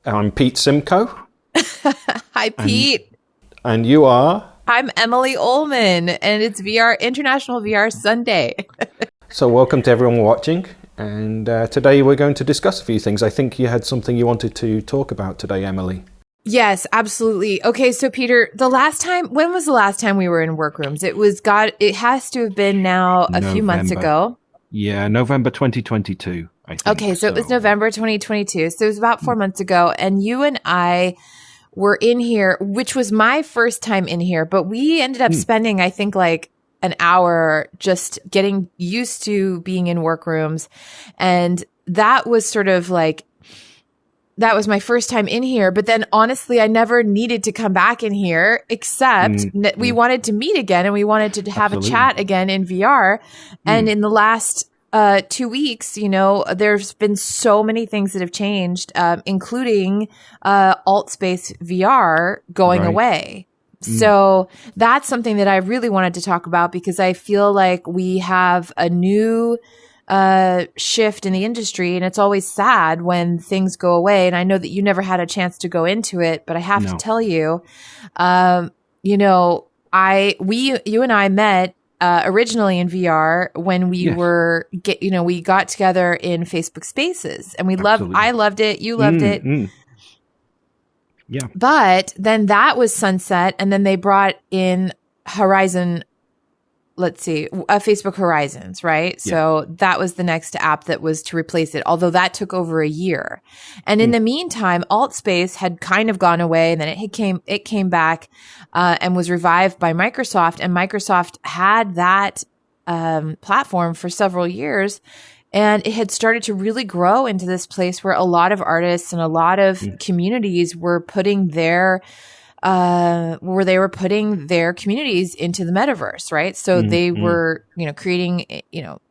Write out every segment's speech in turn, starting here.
I'm Pete Simcoe. Hi, Pete. And you are? I'm Emily Olman, and it's International VR Sunday. So welcome to everyone watching. And today we're going to discuss a few things. I think you had something you wanted to talk about today, Emily. Yes, absolutely. Okay, so Peter, when was the last time we were in Workrooms? It has to have been now a few months ago. Yeah, November 2022, I think. Okay, so it was November 2022. So it was about 4 months ago. And you and I were in here, which was my first time in here, but we ended up spending, I think, like an hour just getting used to being in Workrooms. And that was sort of like, that was my first time in here. But then honestly, I never needed to come back in here, except we wanted to meet again and we wanted to have a chat again in VR. And in the last 2 weeks, there's been so many things that have changed, including AltSpace VR going away. So that's something that I really wanted to talk about because I feel like we have a new shift in the industry, and it's always sad when things go away. And I know that you never had a chance to go into it, but I have to tell you, you and I met originally in VR when we we got together in Facebook Spaces, and I loved it. You loved it. Yeah. But then that was sunset, and then they brought in Facebook Horizons, right? Yeah. So that was the next app that was to replace it, although that took over a year. And in the meantime, AltSpace had kind of gone away, and then it came back and was revived by Microsoft. And Microsoft had that platform for several years, and it had started to really grow into this place where a lot of artists and a lot of communities were putting their communities into the metaverse, right? So they were, creating,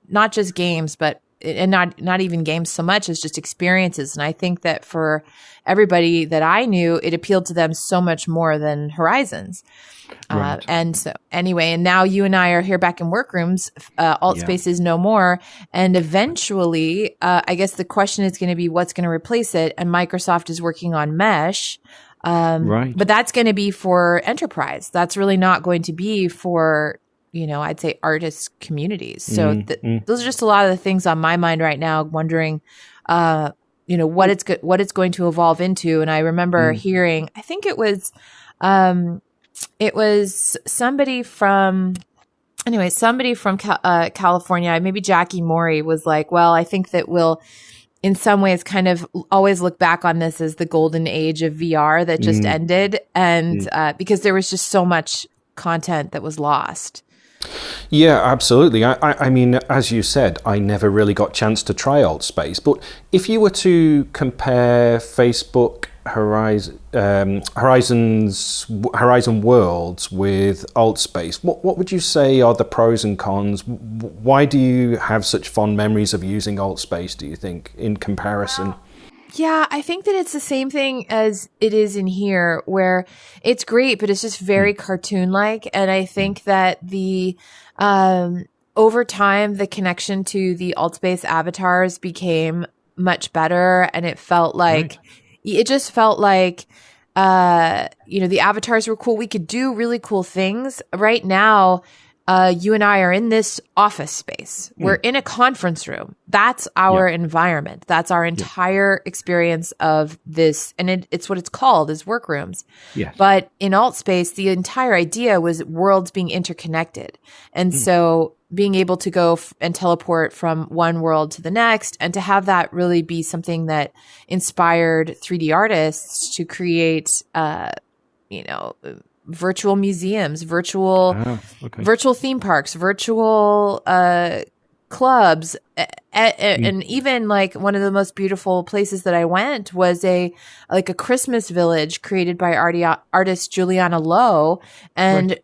not just games, and not even games so much as just experiences. And I think that for everybody that I knew, it appealed to them so much more than Horizons. Right. And so anyway, and now you and I are here back in Workrooms. AltSpace is no more. And eventually, I guess the question is going to be what's going to replace it. And Microsoft is working on Mesh. Right. But that's going to be for enterprise. That's really not going to be for, I'd say artist communities. So those are just a lot of the things on my mind right now, wondering, what it's going to evolve into. And I remember hearing, I think it was somebody from California, maybe Jackie Morey was like, well, I think that we'll, in some ways, kind of always look back on this as the golden age of VR that just ended. And because there was just so much content that was lost. Yeah, absolutely. I mean, as you said, I never really got a chance to try AltSpace. But if you were to compare Facebook Horizon Worlds with AltSpace, what would you say are the pros and cons? Why do you have such fond memories of using AltSpace, do you think, in comparison? Yeah, I think that it's the same thing as it is in here, where it's great, but it's just very cartoon-like. And I think that over time, the connection to the AltSpace avatars became much better, and it felt like the avatars were cool. We could do really cool things. Right now, you and I are in this office space. We're in a conference room. That's our environment. That's our entire experience of this. And it's what it's called, is Workrooms. Yes. But in AltSpace, the entire idea was worlds being interconnected. And so being able to go and teleport from one world to the next, and to have that really be something that inspired 3D artists to create, virtual museums, virtual theme parks, virtual clubs, and even like one of the most beautiful places that I went was a Christmas village created by artist Juliana Lowe, and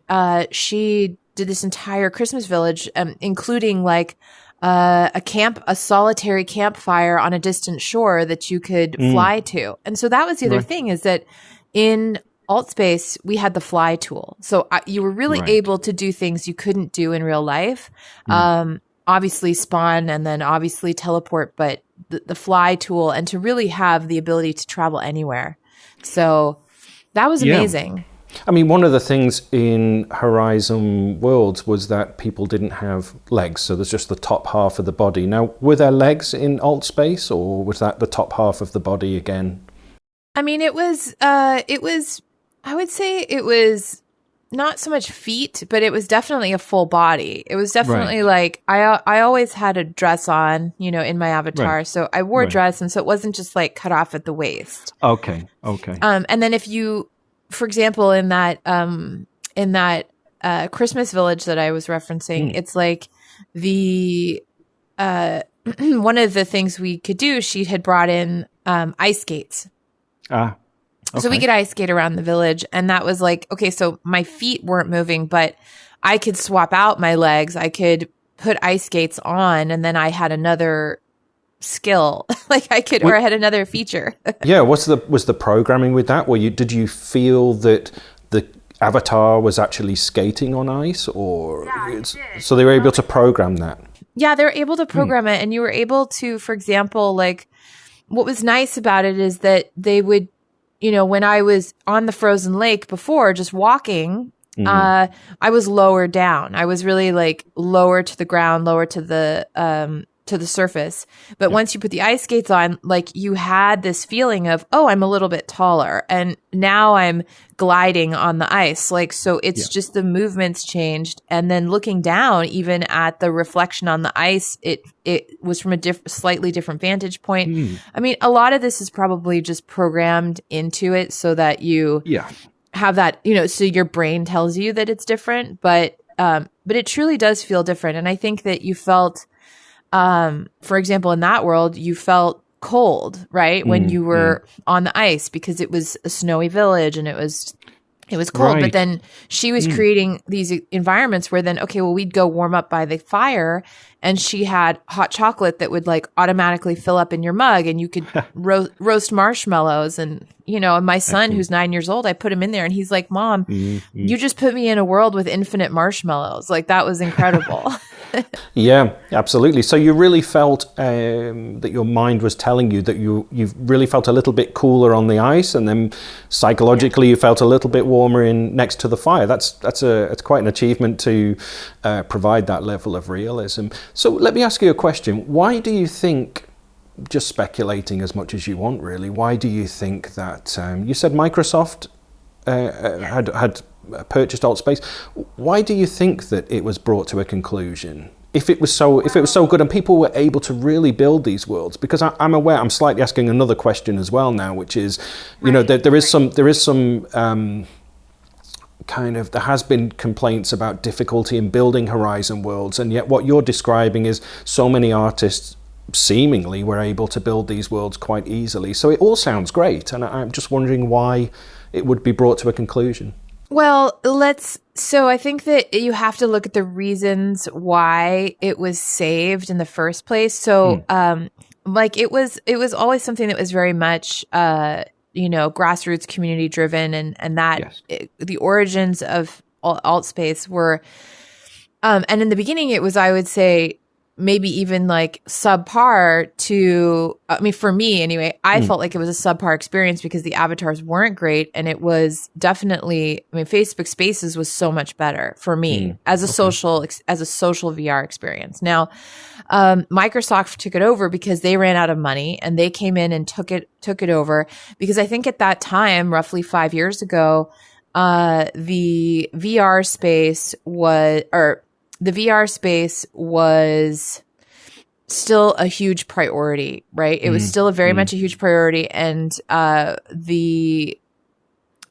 she did this entire Christmas village, including a solitary campfire on a distant shore that you could fly to. And so that was the other thing, is that in AltSpace, we had the fly tool. So you were really able to do things you couldn't do in real life. Obviously spawn and then obviously teleport, but the fly tool and to really have the ability to travel anywhere. So that was amazing. I mean, one of the things in Horizon Worlds was that people didn't have legs, so there's just the top half of the body. Now, were there legs in AltSpace, or was that the top half of the body again? I mean, it was, I would say it was not so much feet, but it was definitely a full body. It was definitely like, I always had a dress on, you know, in my avatar. So I wore a dress, and so it wasn't just like cut off at the waist. Okay. And then if you, for example, in that Christmas village that I was referencing, it's like the one of the things we could do. She had brought in ice skates, so we could ice skate around the village, and that was like, okay, so my feet weren't moving, but I could swap out my legs. I could put ice skates on, and then I had another skill, like I could, or I had another feature. Yeah, was the programming with that? Did you feel that the avatar was actually skating on ice, or so they were able to program that? Yeah, they were able to program it, and you were able to, for example, like what was nice about it is that they would, you know, when I was on the frozen lake before, just walking, I was lower down. I was really like lower to the ground, lower to the surface. But once you put the ice skates on, like you had this feeling of, oh, I'm a little bit taller, and now I'm gliding on the ice. Like, so it's just the movements changed. And then looking down, even at the reflection on the ice, it was from a slightly different vantage point. I mean, a lot of this is probably just programmed into it so that you have that, you know, so your brain tells you that it's different, but it truly does feel different. And I think that you felt, for example, in that world, you felt cold, right? When you were on the ice, because it was a snowy village and it was cold. Right. But then she was creating these environments where then, okay, well, we'd go warm up by the fire, and she had hot chocolate that would like automatically fill up in your mug, and you could roast marshmallows. And, you know, my son, who's 9 years old, I put him in there, and he's like, Mom, you just put me in a world with infinite marshmallows. Like, that was incredible. Yeah, absolutely. So you really felt that your mind was telling you that you really felt a little bit cooler on the ice, and then psychologically you felt a little bit warmer in next to the fire. It's quite an achievement to provide that level of realism. So let me ask you a question. Why do you think, just speculating as much as you want really, why do you think that you said Microsoft had purchased AltSpace? Why do you think that it was brought to a conclusion? If it was so good and people were able to really build these worlds, because I'm aware, I'm slightly asking another question as well now, which is, you know, there is some kind of, there has been complaints about difficulty in building Horizon worlds, and yet what you're describing is so many artists seemingly were able to build these worlds quite easily. So it all sounds great, and I'm just wondering why it would be brought to a conclusion. Well, so I think that you have to look at the reasons why it was saved in the first place. So, like it was always something that was very much, you know, grassroots community driven, and that the origins of AltSpace were, and in the beginning it was, I would say, maybe even like subpar to, I mean, for me anyway, I felt like it was a subpar experience because the avatars weren't great. And it was definitely, I mean, Facebook Spaces was so much better for me as a social VR experience. Now, Microsoft took it over because they ran out of money, and they came in and took it over, because I think at that time, roughly 5 years ago, the VR space was still a huge priority, right? It was still very much a huge priority. And the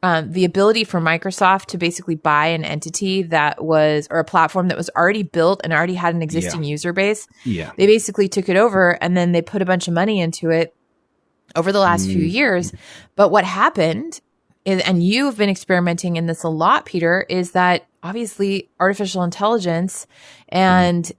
ability for Microsoft to basically buy an entity that was, or a platform that was already built and already had an existing user base, they basically took it over, and then they put a bunch of money into it over the last few years. But what happened is, and you've been experimenting in this a lot, Peter, is that obviously artificial intelligence and,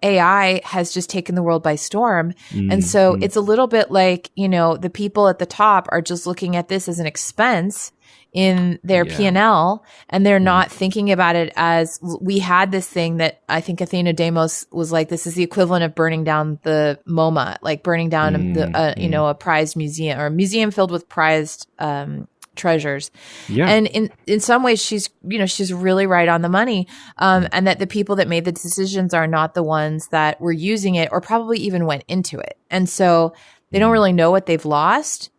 AI has just taken the world by storm. And so it's a little bit like, the people at the top are just looking at this as an expense in their P&L, and they're not thinking about it as, we had this thing that I think Athena Demos was like, this is the equivalent of burning down the MoMA, like burning down a prized museum, or a museum filled with prized treasures. And in some ways she's really right on the money, and that the people that made the decisions are not the ones that were using it or probably even went into it, and so they don't really know what they've lost,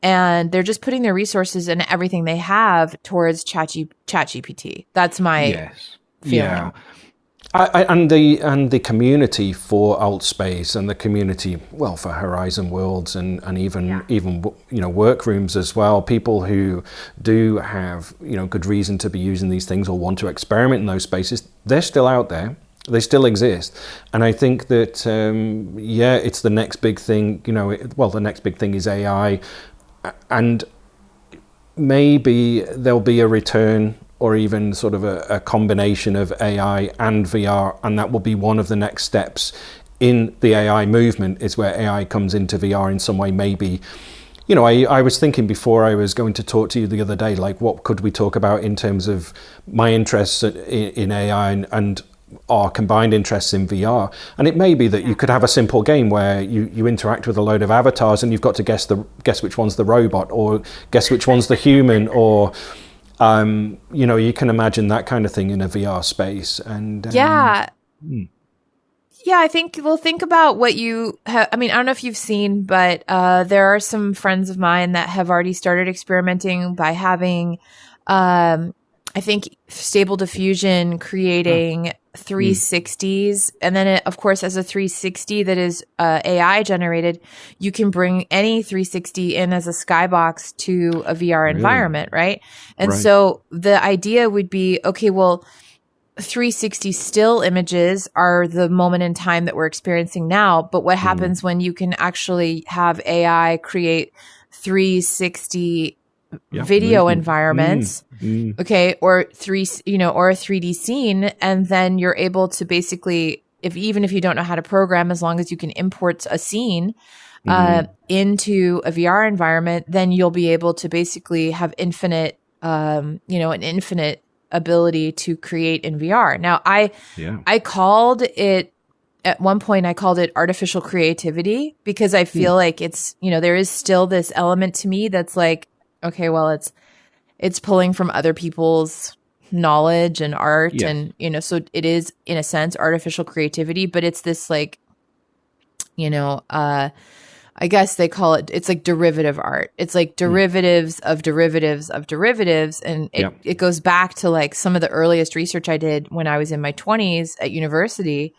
and they're just putting their resources and everything they have towards ChatGPT. That's my feeling. And the community for AltSpace, and the community, well, for Horizon Worlds, and even Workrooms as well. People who do have good reason to be using these things or want to experiment in those spaces, they're still out there. They still exist, and I think that it's the next big thing. The next big thing is AI, and maybe there'll be a return, or even sort of a combination of AI and VR, and that will be one of the next steps in the AI movement, is where AI comes into VR in some way. Maybe, I was thinking before I was going to talk to you the other day, like, what could we talk about in terms of my interests in AI and our combined interests in VR? And it may be that you could have a simple game where you interact with a load of avatars, and you've got to guess which one's the robot, or guess which one's the human, or you can imagine that kind of thing in a VR space. And I think we'll think about what you have. I mean, I don't know if you've seen, but there are some friends of mine that have already started experimenting by having, I think, Stable Diffusion creating 360s. And then it, of course, as a 360 that is AI generated, you can bring any 360 in as a skybox to a VR environment, right? And so the idea would be, okay, well, 360 still images are the moment in time that we're experiencing now. But what happens when you can actually have AI create 360 video environments, okay, or or a 3D scene, and then you're able to basically, even if you don't know how to program, as long as you can import a scene into a VR environment, then you'll be able to basically have an infinite ability to create in VR. Now, I called it, at one point I called it artificial creativity, because I feel like it's, there is still this element to me that's like, okay, well, it's pulling from other people's knowledge and art, and so it is, in a sense, artificial creativity, but it's this like, I guess they call it, it's like derivative art. It's like derivatives of derivatives of derivatives, and it goes back to like some of the earliest research I did when I was in my 20s at university,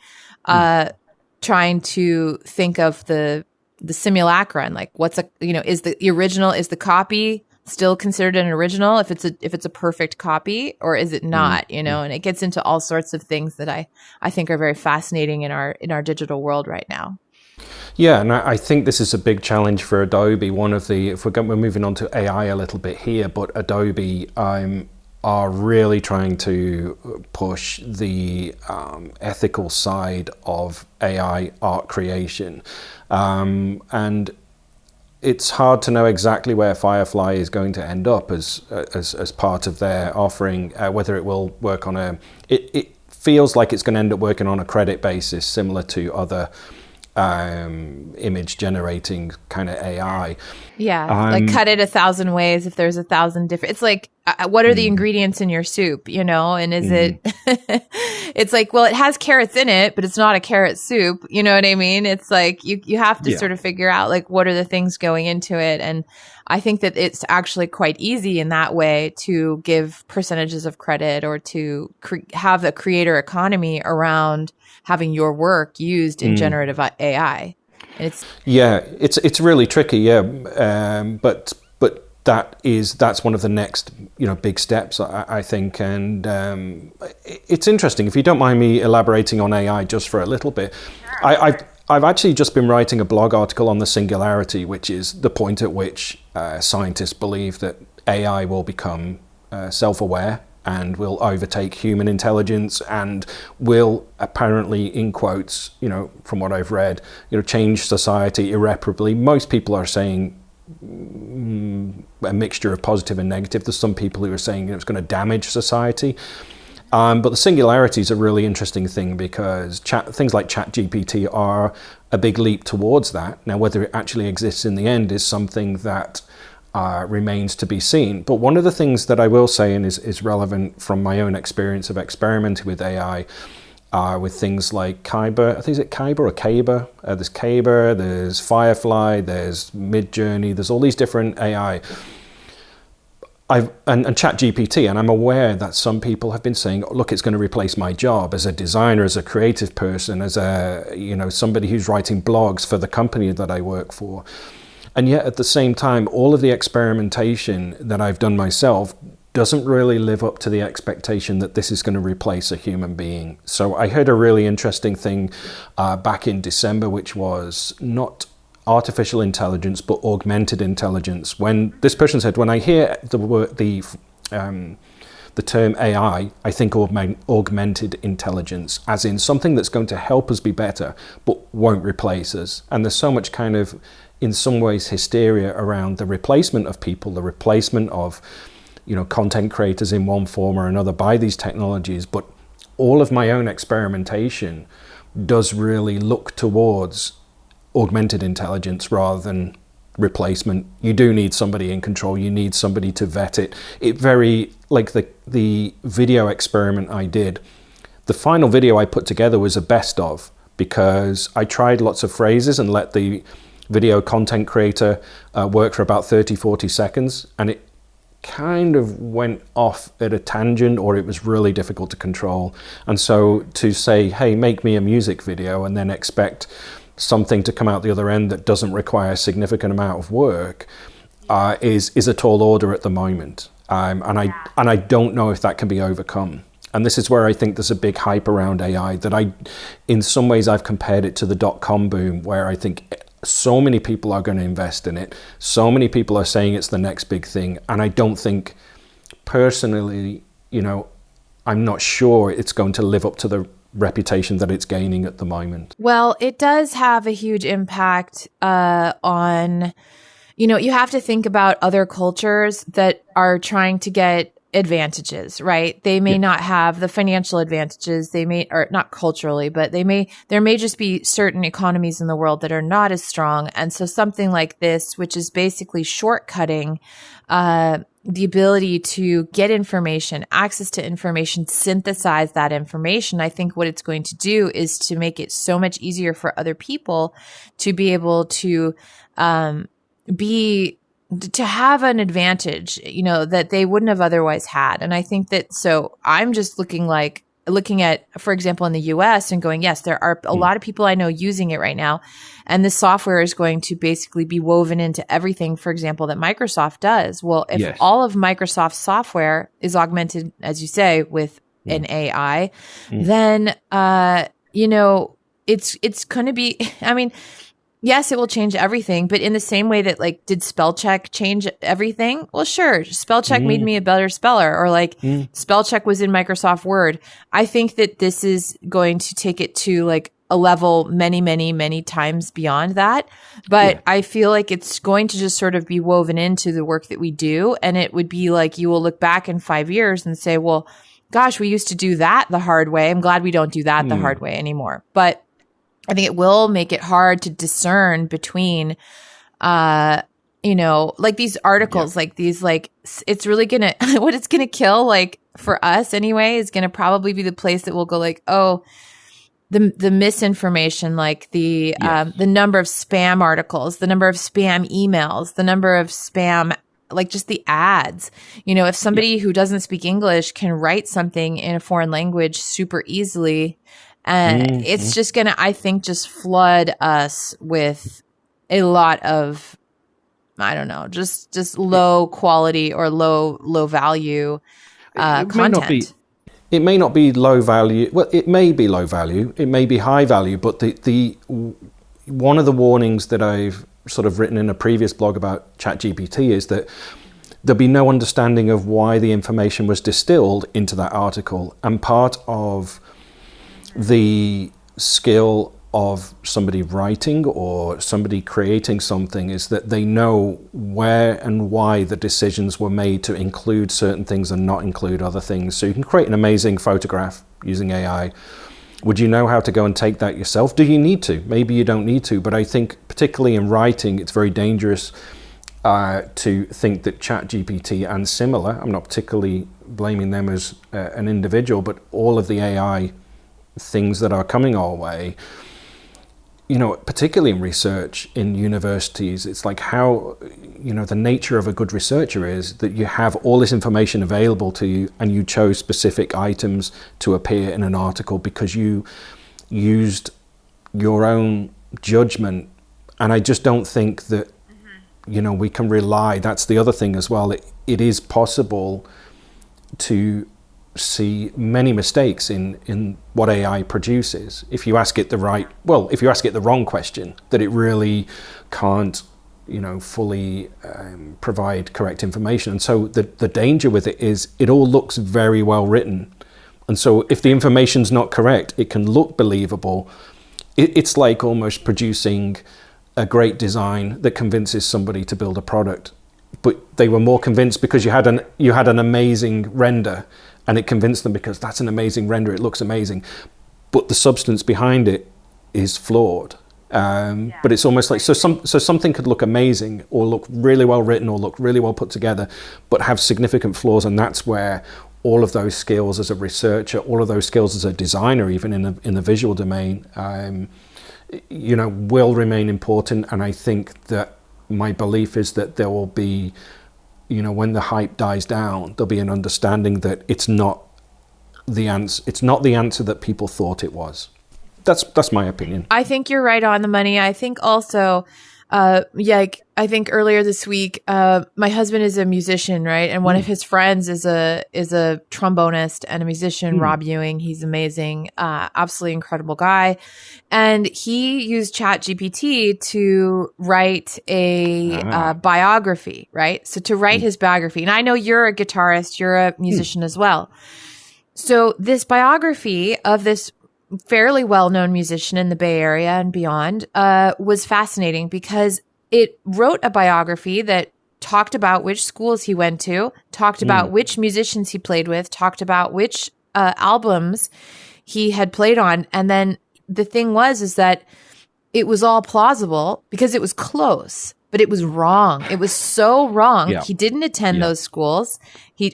trying to think of the simulacra, and like, what's is the original, is the copy still considered an original if it's a perfect copy, or is it not? And it gets into all sorts of things that I think are very fascinating in our digital world right now. Yeah, and I think this is a big challenge for Adobe. We're moving on to AI a little bit here, but Adobe are really trying to push the ethical side of AI art creation, and it's hard to know exactly where Firefly is going to end up as part of their offering, whether it will work on it feels like it's going to end up working on a credit basis, similar to other image generating kind of AI. Like cut it 1,000 ways if there's 1,000 different. It's like, what are the ingredients in your soup, and is it, it's like, well, it has carrots in it, but it's not a carrot soup. You know what I mean? It's like, you have to sort of figure out like, what are the things going into it? And I think that it's actually quite easy in that way to give percentages of credit, or to have a creator economy around having your work used in generative AI. And it's really tricky, but that's one of the next big steps, I think, and it's interesting. If you don't mind me elaborating on AI just for a little bit, I've actually just been writing a blog article on the singularity, which is the point at which scientists believe that AI will become self-aware and will overtake human intelligence and will apparently, in quotes, from what I've read, change society irreparably. Most people are saying a mixture of positive and negative. There's some people who are saying it's going to damage society. But the singularity is a really interesting thing, because things like ChatGPT are a big leap towards that. Now, whether it actually exists in the end is something that remains to be seen. But one of the things that I will say, and is relevant from my own experience of experimenting with AI, with things like Kyber, I think, is it Kyber or Kaber? There's Kaber, there's Firefly, there's Midjourney, there's all these different AI. And ChatGPT, and I'm aware that some people have been saying, look, it's going to replace my job as a designer, as a creative person, as somebody who's writing blogs for the company that I work for. And yet at the same time, all of the experimentation that I've done myself doesn't really live up to the expectation that this is going to replace a human being. So I heard a really interesting thing back in December, which was not artificial intelligence, but augmented intelligence. When this person said, when I hear the term AI, I think augmented intelligence, as in something that's going to help us be better, but won't replace us. And there's so much kind of, in some ways, hysteria around the replacement of people, the replacement of, content creators in one form or another by these technologies. But all of my own experimentation does really look towards augmented intelligence rather than replacement. You do need somebody in control. You need somebody to vet it. It very, like the video experiment I did, the final video I put together was a best of, because I tried lots of phrases and let the video content creator work for about 30, 40 seconds, and it kind of went off at a tangent, or it was really difficult to control. And so to say, hey, make me a music video, and then expect something to come out the other end that doesn't require a significant amount of work is a tall order at the moment. And I don't know if that can be overcome. And this is where I think there's a big hype around AI that in some ways I've compared it to the .com boom, where I think so many people are going to invest in it. So many people are saying it's the next big thing. And I don't think, personally, I'm not sure it's going to live up to the reputation that it's gaining at the moment. Well, it does have a huge impact on, you have to think about other cultures that are trying to get advantages, right? They may not have the financial advantages. They may, or not culturally, but there may just be certain economies in the world that are not as strong. And so something like this, which is basically shortcutting, the ability to get information, access to information, synthesize that information, I think what it's going to do is to make it so much easier for other people to be able to have an advantage, that they wouldn't have otherwise had. And I think that, so I'm just looking at, for example, in the US and going, yes, there are a lot of people I know using it right now. And the software is going to basically be woven into everything, for example, that Microsoft does. Well, if all of Microsoft's software is augmented, as you say, with an AI, then, it's going to be, yes, it will change everything, but in the same way that, did spell check change everything? Well, sure. Spell check made me a better speller, or spell check was in Microsoft Word. I think that this is going to take it to a level many, many, many times beyond that. But I feel like it's going to just sort of be woven into the work that we do. And it would be you will look back in 5 years and say, well, gosh, we used to do that the hard way. I'm glad we don't do that the hard way anymore. But I think it will make it hard to discern between, these articles, it's really going to, what it's going to kill, for us anyway, is going to probably be the place that will go the misinformation, the number of spam articles, the number of spam emails, the number of spam, just the ads. If somebody who doesn't speak English can write something in a foreign language super easily, it's just going to, I think, just flood us with a lot of, I don't know, just low quality or low value content. It may not be low value. Well, it may be low value. It may be high value. But the one of the warnings that I've sort of written in a previous blog about ChatGPT is that there'll be no understanding of why the information was distilled into that article. And part of the skill of somebody writing or somebody creating something is that they know where and why the decisions were made to include certain things and not include other things. So you can create an amazing photograph using AI. Would you know how to go and take that yourself? Do you need to? Maybe you don't need to, but I think particularly in writing, it's very dangerous to think that ChatGPT and similar, I'm not particularly blaming them as an individual, but all of the AI things that are coming our way, you know, particularly in research in universities, it's like how, you know, the nature of a good researcher is that you have all this information available to you and you chose specific items to appear in an article because you used your own judgment. And I just don't think that, you know, we can rely, that's the other thing as well. It is possible to see many mistakes in what AI produces if you ask it the wrong question, that it really can't, you know, fully provide correct information. And so the danger with it is it all looks very well written, and so if the information's not correct, it can look believable. It's like almost producing a great design that convinces somebody to build a product, but they were more convinced because you had an amazing render. And it convinced them because that's an amazing render, it looks amazing. But the substance behind it is flawed. But it's almost like, so something could look amazing or look really well written or look really well put together, but have significant flaws. And that's where all of those skills as a researcher, all of those skills as a designer, even in the visual domain, you know, will remain important. And I think that my belief is that there will be, you know, when the hype dies down, there'll be an understanding that it's not the answer that people thought it was. That's my opinion. I think you're right on the money. I think also, I think earlier this week, my husband is a musician, right? And one of his friends is a trombonist and a musician, Rob Ewing. He's amazing, absolutely incredible guy. And he used ChatGPT to write a biography, right? So to write his biography. And I know you're a guitarist, you're a musician as well. So this biography of this fairly well-known musician in the Bay Area and beyond was fascinating because it wrote a biography that talked about which schools he went to, talked about which musicians he played with, talked about which albums he had played on. And then the thing is that it was all plausible because it was close, but it was wrong. It was so wrong. Yeah. He didn't attend those schools.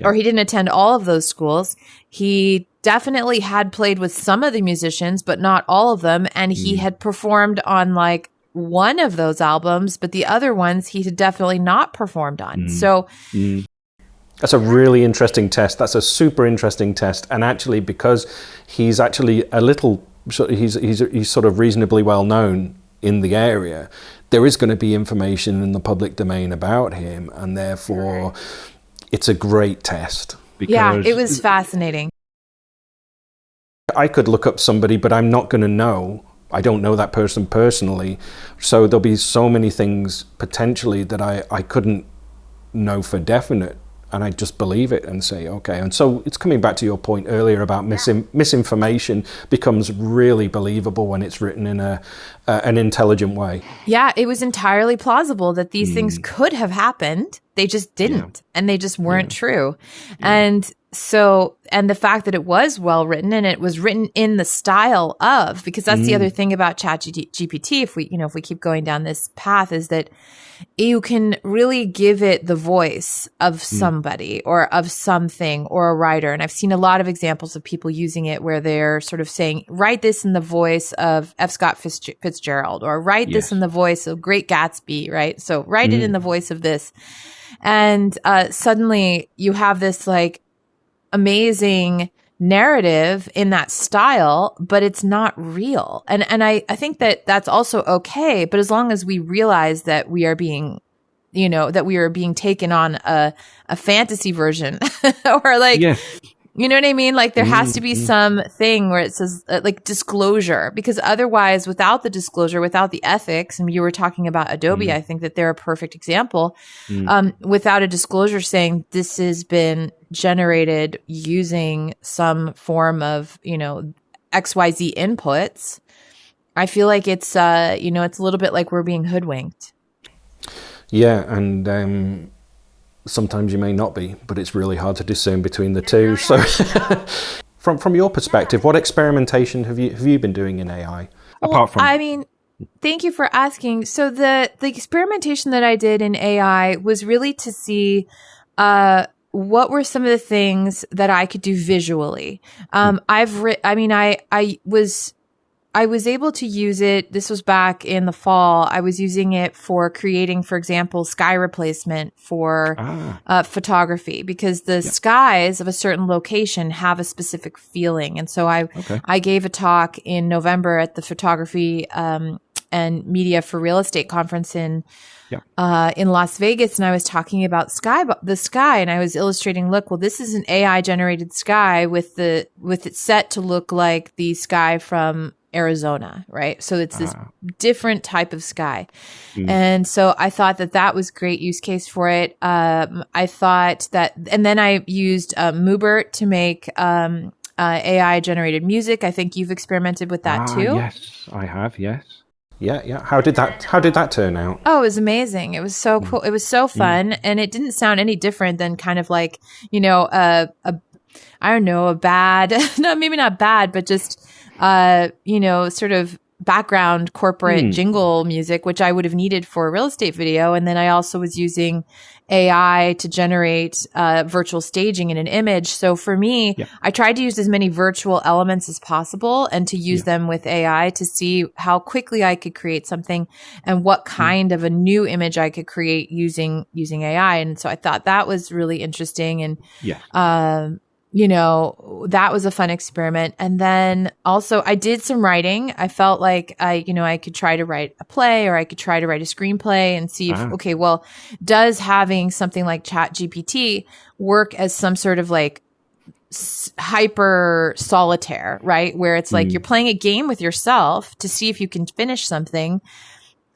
Or he didn't attend all of those schools. He definitely had played with some of the musicians, but not all of them. And he had performed on like one of those albums, but the other ones he had definitely not performed on. So that's a really interesting test. That's a super interesting test. And actually, because he's actually he's sort of reasonably well known in the area, there is going to be information in the public domain about him, and therefore it's a great test. Because it was fascinating. I could look up somebody, but I'm not going to know. I don't know that person personally. So there'll be so many things potentially that I couldn't know for definite. And I just believe it and say, okay. And so it's coming back to your point earlier about misinformation becomes really believable when it's written in an intelligent way. Yeah, it was entirely plausible that these things could have happened. They just didn't. And they just weren't true. And so, and the fact that it was well written and it was written in the style of, because that's the other thing about ChatGPT, if we keep going down this path, is that you can really give it the voice of somebody or of something or a writer. And I've seen a lot of examples of people using it where they're sort of saying, write this in the voice of F. Scott Fitzgerald, or write this in the voice of Great Gatsby, right? So write it in the voice of this. And suddenly you have this like amazing narrative in that style, but it's not real. And I think that that's also okay. But as long as we realize that we are being, that we are being taken on a fantasy version or like, You know what I mean? Like there has to be some thing where it says like disclosure, because otherwise without the disclosure, without the ethics, and you were talking about Adobe, I think that they're a perfect example. Without a disclosure saying this has been generated using some form of, XYZ inputs, I feel like it's, it's a little bit like we're being hoodwinked. Yeah, and sometimes you may not be, but it's really hard to discern between the two. So, from your perspective, what experimentation have you been doing in AI? Apart from, I mean, thank you for asking. So the experimentation that I did in AI was really to see what were some of the things that I could do visually. I was able to use it. This was back in the fall. I was using it for creating, for example, sky replacement for photography, because the skies of a certain location have a specific feeling. And so I gave a talk in November at the Photography and Media for Real Estate conference in Las Vegas, and I was talking about the sky, and I was illustrating, look, well, this is an AI generated sky with it set to look like the sky from Arizona, right? So it's this different type of sky. And so I thought that was great use case for it. I thought that, and then I used Moobert to make AI generated music. I think you've experimented with that too. Yes, I have. Yes. Yeah. How did that turn out? Oh, it was amazing. It was so cool. It was so fun, and it didn't sound any different than kind of like, a bad, no, maybe not bad, but just sort of background corporate jingle music, which I would have needed for a real estate video. And then I also was using AI to generate virtual staging in an image. So for me, I tried to use as many virtual elements as possible and to use them with AI to see how quickly I could create something and what kind of a new image I could create using AI. And so I thought that was really interesting. And that was a fun experiment. And then also I did some writing. I felt like I could try to write a play, or I could try to write a screenplay and see if, does having something like ChatGPT work as some sort of like hyper solitaire, right? Where it's like you're playing a game with yourself to see if you can finish something.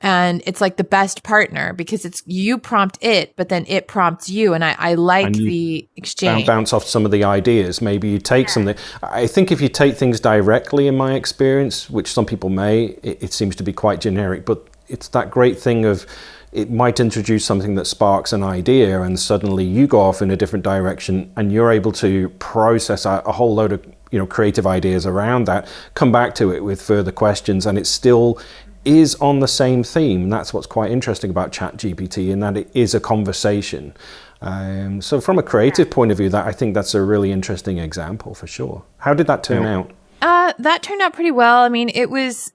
And it's like the best partner, because it's you prompt it, but then it prompts you. And I like the exchange. Bounce off some of the ideas. Maybe you take something. I think if you take things directly, in my experience, which some people may, it seems to be quite generic, but it's that great thing of it might introduce something that sparks an idea, and suddenly you go off in a different direction and you're able to process a whole load of creative ideas around that, come back to it with further questions, and it still is on the same theme. That's what's quite interesting about ChatGPT, in that it is a conversation. So from a creative point of view, I think that's a really interesting example for sure. How did that turn out? That turned out pretty well. I mean, it was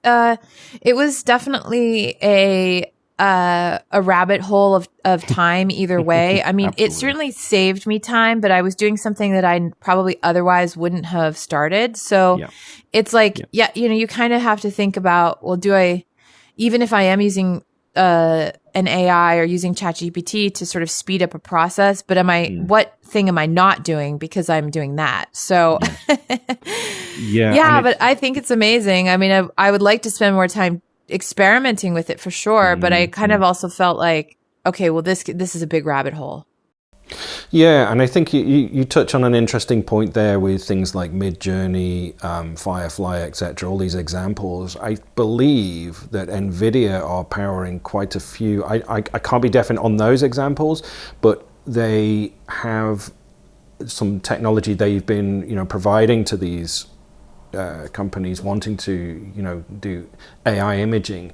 definitely a rabbit hole of time either way. I mean, it certainly saved me time, but I was doing something that I probably otherwise wouldn't have started. So it's like, you kind of have to think about, well, even if I am using an AI or using ChatGPT to sort of speed up a process, but what thing am I not doing because I'm doing that? So but I think it's amazing. I mean, I would like to spend more time experimenting with it for sure, but I kind of also felt like, okay, well, this is a big rabbit hole. Yeah, and I think you touch on an interesting point there with things like Midjourney, Firefly, etc. All these examples. I believe that NVIDIA are powering quite a few. I can't be definite on those examples, but they have some technology they've been providing to these companies wanting to do AI imaging.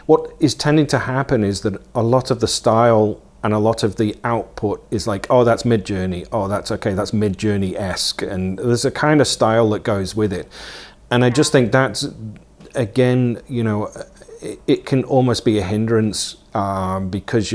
What is tending to happen is that a lot of the style and a lot of the output is like, oh, that's Midjourney. Oh, that's okay. That's Midjourney-esque. And there's a kind of style that goes with it. And I just think that's, again, it can almost be a hindrance because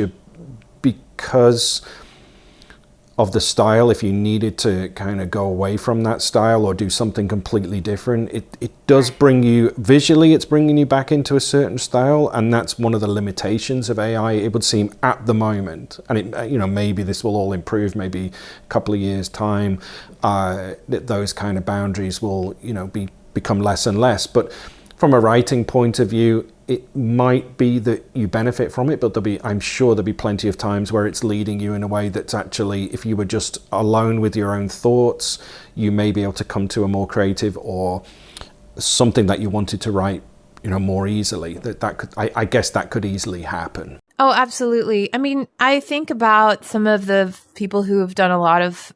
of the style, if you needed to kind of go away from that style or do something completely different, it does bring you, visually, it's bringing you back into a certain style, and that's one of the limitations of AI, it would seem, at the moment. And it, you know, maybe this will all improve, maybe a couple of years' time, that those kind of boundaries will, you know, become less and less. But from a writing point of view, it might be that you benefit from it, but I'm sure there'll be plenty of times where it's leading you in a way that's actually, if you were just alone with your own thoughts, you may be able to come to a more creative or something that you wanted to write, you know, more easily. That could, I guess that could easily happen. Oh, absolutely. I mean, I think about some of the people who have done a lot of,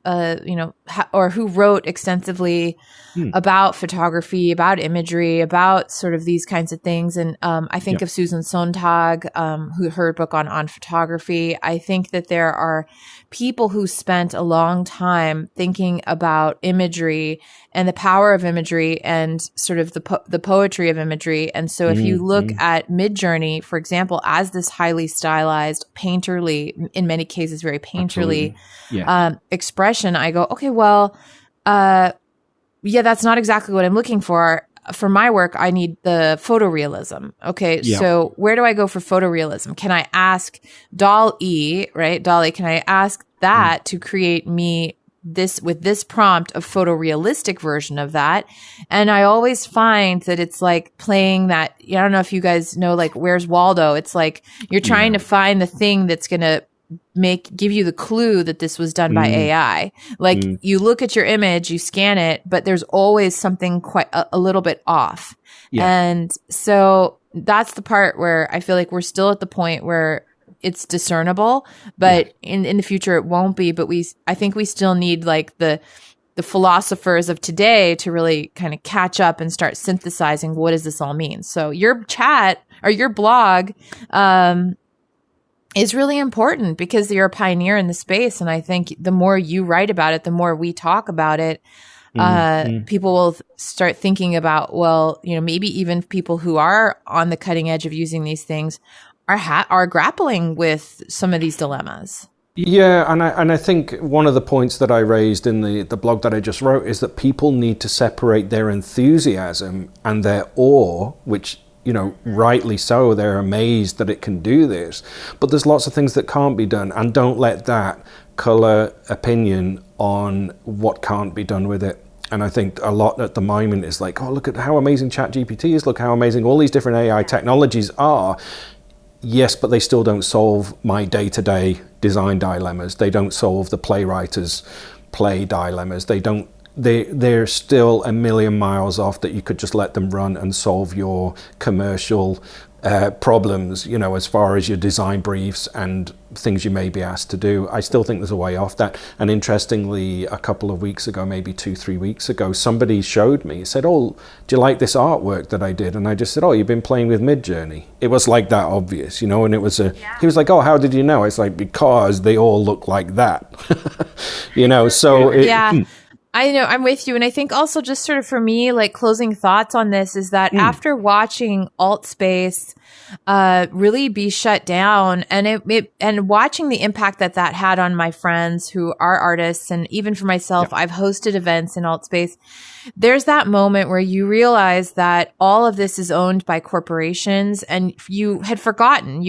or who wrote extensively about photography, about imagery, about sort of these kinds of things. And I think of Susan Sontag, who her book on photography. I think that there are people who spent a long time thinking about imagery and the power of imagery and sort of the poetry of imagery. And so if you look at Midjourney, for example, as this highly stylized, painterly, in many cases very painterly expression, I go, okay, well, yeah, that's not exactly what I'm looking for. For my work, I need the photorealism. Okay, so where do I go for photorealism? Can I ask DALL-E, right? DALL-E, can I ask that to create me this with this prompt, a photorealistic version of that? And I always find that it's like playing that, I don't know if you guys know, like, Where's Waldo? It's like you're trying to find the thing that's going to give you the clue that this was done by AI. Like you look at your image, you scan it, but there's always something quite a little bit off. And so that's the part where I feel like we're still at the point where it's discernible, but in the future it won't be. But I think we still need like the philosophers of today to really kind of catch up and start synthesizing what does this all mean. So your chat or your blog, is really important because you're a pioneer in the space. And I think the more you write about it, the more we talk about it, people will start thinking about, well, you know, maybe even people who are on the cutting edge of using these things are grappling with some of these dilemmas. Yeah, and I think one of the points that I raised in the blog that I just wrote is that people need to separate their enthusiasm and their awe, which, you know, rightly so, they're amazed that it can do this. But there's lots of things that can't be done, and don't let that color opinion on what can't be done with it. And I think a lot at the moment is like, oh, look at how amazing ChatGPT is, look how amazing all these different AI technologies are. Yes, but they still don't solve my day-to-day design dilemmas. They don't solve the playwriter's play dilemmas. They're still a million miles off that you could just let them run and solve your commercial problems, you know, as far as your design briefs and things you may be asked to do. I still think there's a way off that. And interestingly, a couple of weeks ago, maybe 2-3 weeks ago, somebody showed me, said, oh, do you like this artwork that I did? And I just said, oh, you've been playing with Midjourney. It was like that obvious, you know, and it was he was like, oh, how did you know? It's like, because they all look like that, you know, so I know, I'm with you. And I think also just sort of for me, like closing thoughts on this is that after watching AltSpace really be shut down and watching the impact that had on my friends who are artists, and even for myself, I've hosted events in AltSpace. There's that moment where you realize that all of this is owned by corporations and you had forgotten.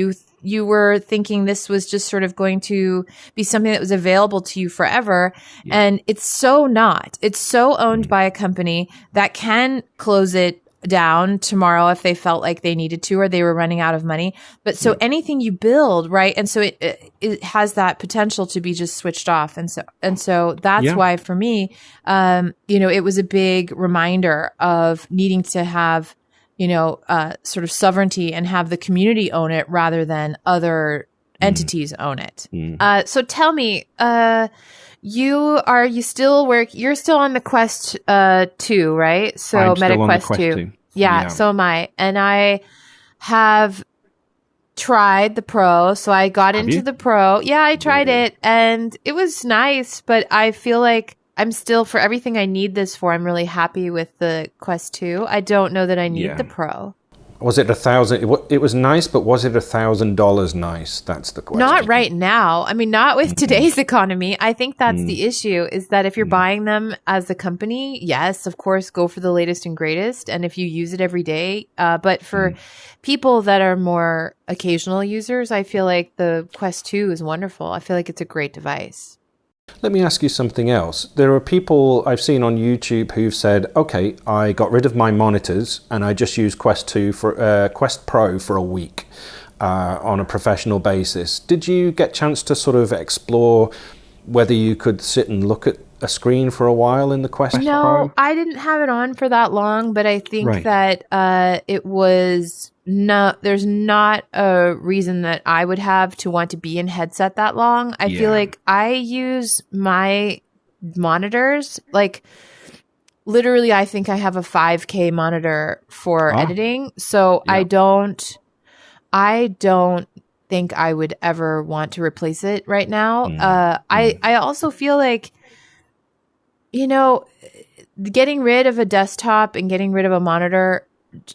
You were thinking this was just sort of going to be something that was available to you forever. And it's so not. It's so owned by a company that can close it down tomorrow if they felt like they needed to or they were running out of money. But so anything you build, right? And so it has that potential to be just switched off. And so that's why for me, you know, it was a big reminder of needing to have, you know, sort of sovereignty and have the community own it rather than other entities own it. So tell me, you're still on the Quest 2, right? So I'm Meta still on the Quest 2. 2. Yeah, so am I. And I have tried the Pro. So I got into the Pro. Yeah, I tried it and it was nice, but I feel like I'm still, for everything I need this for, I'm really happy with the Quest 2. I don't know that I need the Pro. Was it $1,000? It was nice, but was it $1,000 nice? That's the question. Not right now. I mean, not with today's economy. I think that's the issue, is that if you're buying them as a company, yes, of course, go for the latest and greatest. And if you use it every day, but for people that are more occasional users, I feel like the Quest 2 is wonderful. I feel like it's a great device. Let me ask you something else. There are people I've seen on YouTube who've said, okay, I got rid of my monitors and I just use Quest Pro for a week on a professional basis. Did you get a chance to sort of explore whether you could sit and look at a screen for a while in the Quest Pro? No, I didn't have it on for that long, but I think that it was there's not a reason that I would have to want to be in headset that long. I feel like I use my monitors, like literally I think I have a 5K monitor for editing. So I don't think I would ever want to replace it right now. I also feel like, you know, getting rid of a desktop and getting rid of a monitor,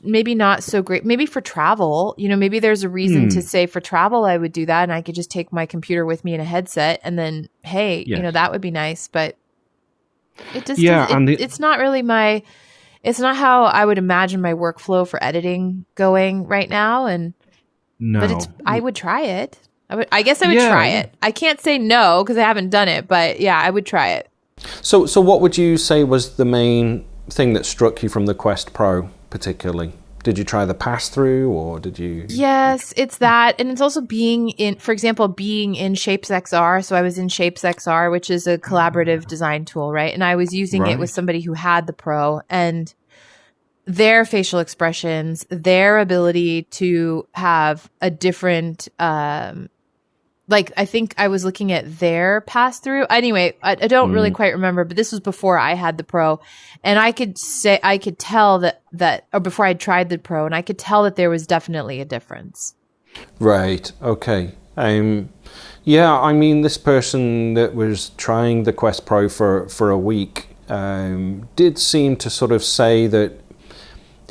maybe not so great. Maybe for travel, you know, maybe there's a reason to say for travel I would do that, and I could just take my computer with me in a headset, and then hey, you know, that would be nice. But it just it's not really it's not how I would imagine my workflow for editing going right now. And but I would try it. I guess I would try it. I can't say no because I haven't done it, but yeah, I would try it. So what would you say was the main thing that struck you from the Quest Pro particularly? Did you try the pass-through, or did you? Yes, it's that. And it's also being in, for example, being in Shapes XR. So I was in Shapes XR, which is a collaborative design tool, right? And I was using it with somebody who had the Pro, and their facial expressions, their ability to have a different, like, I think I was looking at their pass through. Anyway, I don't really quite remember, but this was before I had the Pro, and I could tell that, or before I tried the Pro, and I could tell that there was definitely a difference. Right. Okay. Yeah. I mean, this person that was trying the Quest Pro for a week did seem to sort of say that